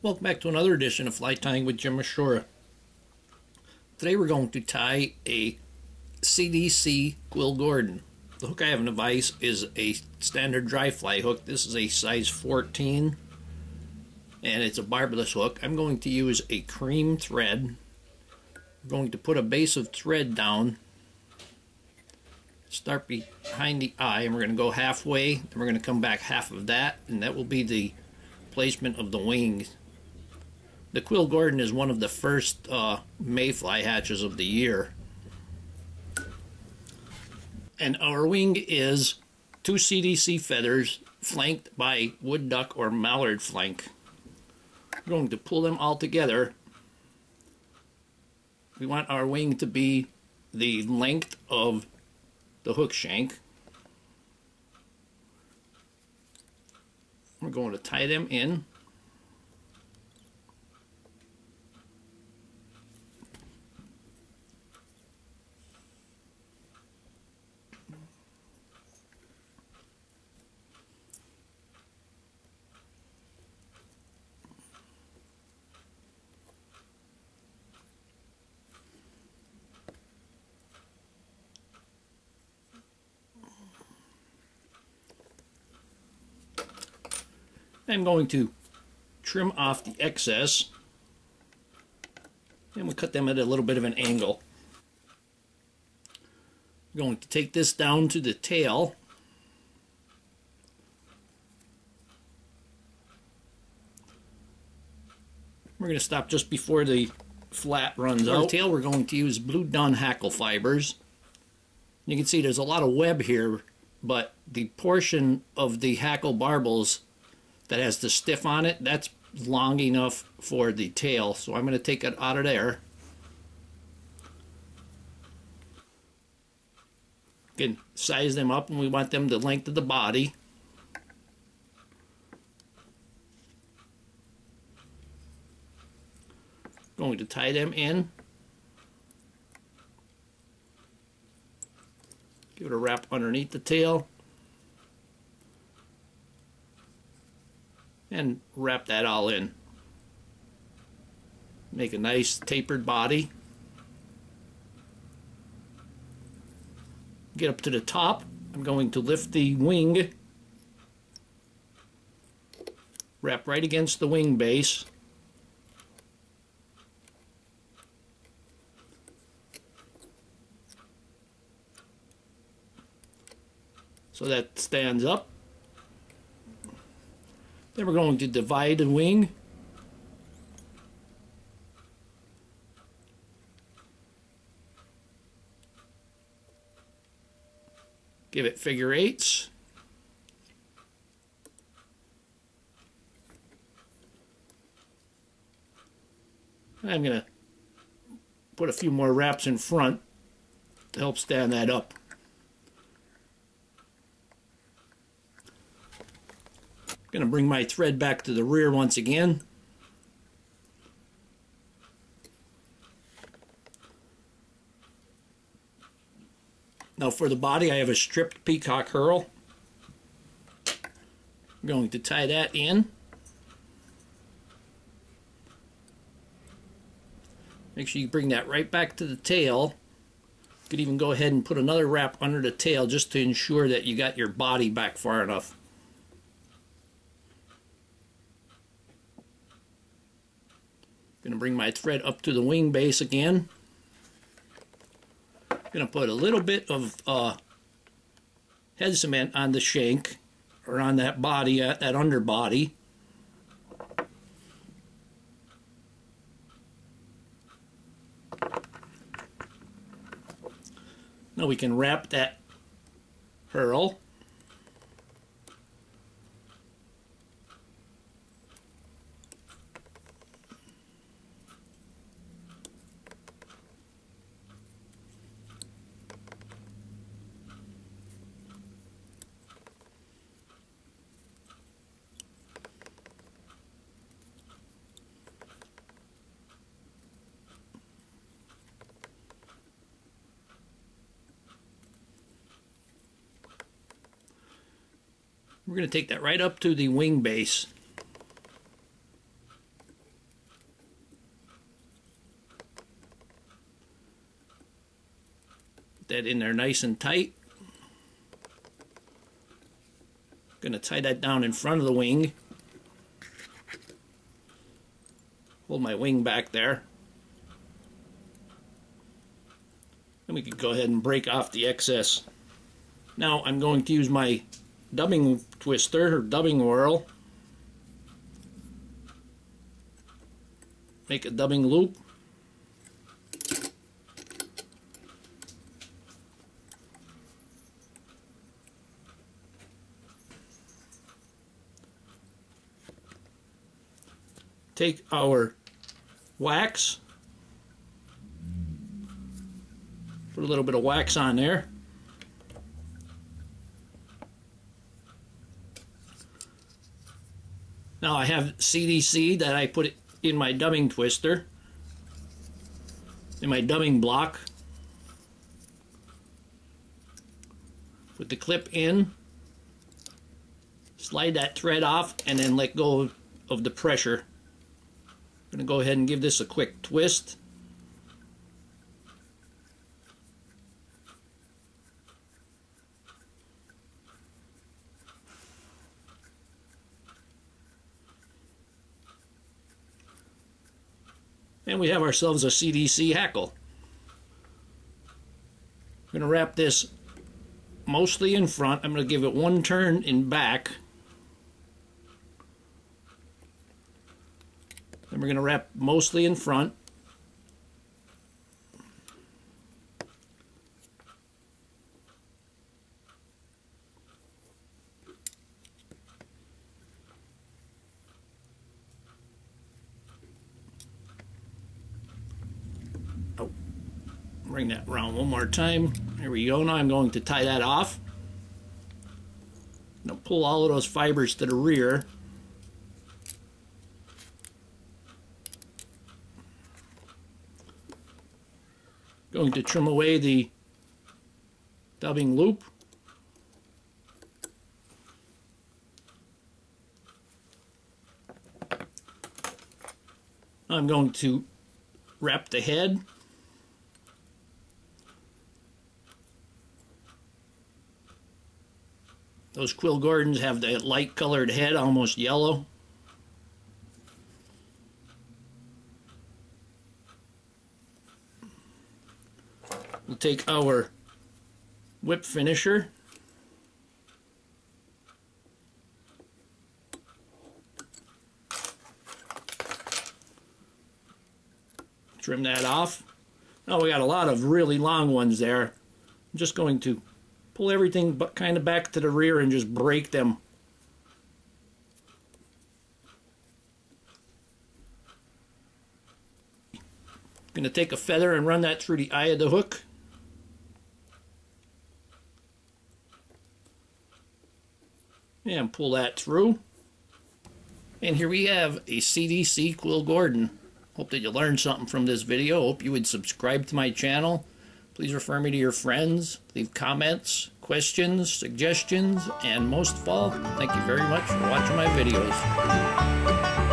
Welcome back to another edition of Fly Tying with Jim Misiura. Today we're going to tie a CDC Quill Gordon. The hook I have in the vise is a standard dry fly hook. This is a size 14 and it's a barbless hook. I'm going to use a cream thread. We're going to put a base of thread down, start behind the eye, and we're going to go halfway, then we're going to come back half of that, and that will be the placement of the wings. The Quill Gordon is one of the first mayfly hatches of the year. And our wing is 2 CDC feathers flanked by wood duck or mallard flank. We're going to pull them all together. We want our wing to be the length of the hook shank. We're going to tie them in. I'm going to trim off the excess, and we'll cut them at a little bit of an angle. I'm going to take this down to the tail. We're going to stop just before the flat runs out. For the tail, we're going to use blue dun hackle fibers. You can see there's a lot of web here, but the portion of the hackle barbels that has the stiff on it, that's long enough for the tail, so I'm going to take it out of there. You can size them up, and we want them the length of the body. Going to tie them in. Give it a wrap underneath the tail. And wrap that all in. Make a nice tapered body. Get up to the top. I'm going to lift the wing. Wrap right against the wing base. So that stands up. Then we're going to divide the wing. Give it figure eights. I'm going to put a few more wraps in front to help stand that up. Going to bring my thread back to the rear once again. Now for the body, I have a stripped Peacock Herl. I'm going to tie that in. Make sure you bring that right back to the tail. You could even go ahead and put another wrap under the tail just to ensure that you got your body back far enough. Going to bring my thread up to the wing base again. Going to put a little bit of head cement on the shank, or on that body, that underbody. Now we can wrap that Herl. We're going to take that right up to the wing base. that in there nice and tight. Going to tie that down in front of the wing. Hold my wing back there. Then we can go ahead and break off the excess. Now I'm going to use my dubbing twister or dubbing whirl. Make a dubbing loop. Take our wax, put a little bit of wax on there. Now I have CDC that I put in my dubbing twister, in my dubbing block. Put the clip in, slide that thread off, and then let go of the pressure. I'm going to go ahead and give this a quick twist. And we have ourselves a CDC hackle. I'm going to wrap this mostly in front. I'm going to give it one turn in back. And we're going to wrap mostly in front. Oh, bring that around one more time. There we go. Now I'm going to tie that off. I'm going to pull all of those fibers to the rear. Going to trim away the dubbing loop. I'm going to wrap the head. Those Quill Gordons have the light colored head, almost yellow. We'll take our whip finisher, trim that off. Now we got a lot of really long ones there. I'm just going to pull everything but kind of back to the rear and just break them. Going to take a feather and run that through the eye of the hook. And pull that through. And here we have a CDC Quill Gordon. Hope that you learned something from this video. Hope you would subscribe to my channel. Please refer me to your friends. Leave comments, questions, suggestions, and most of all, thank you very much for watching my videos.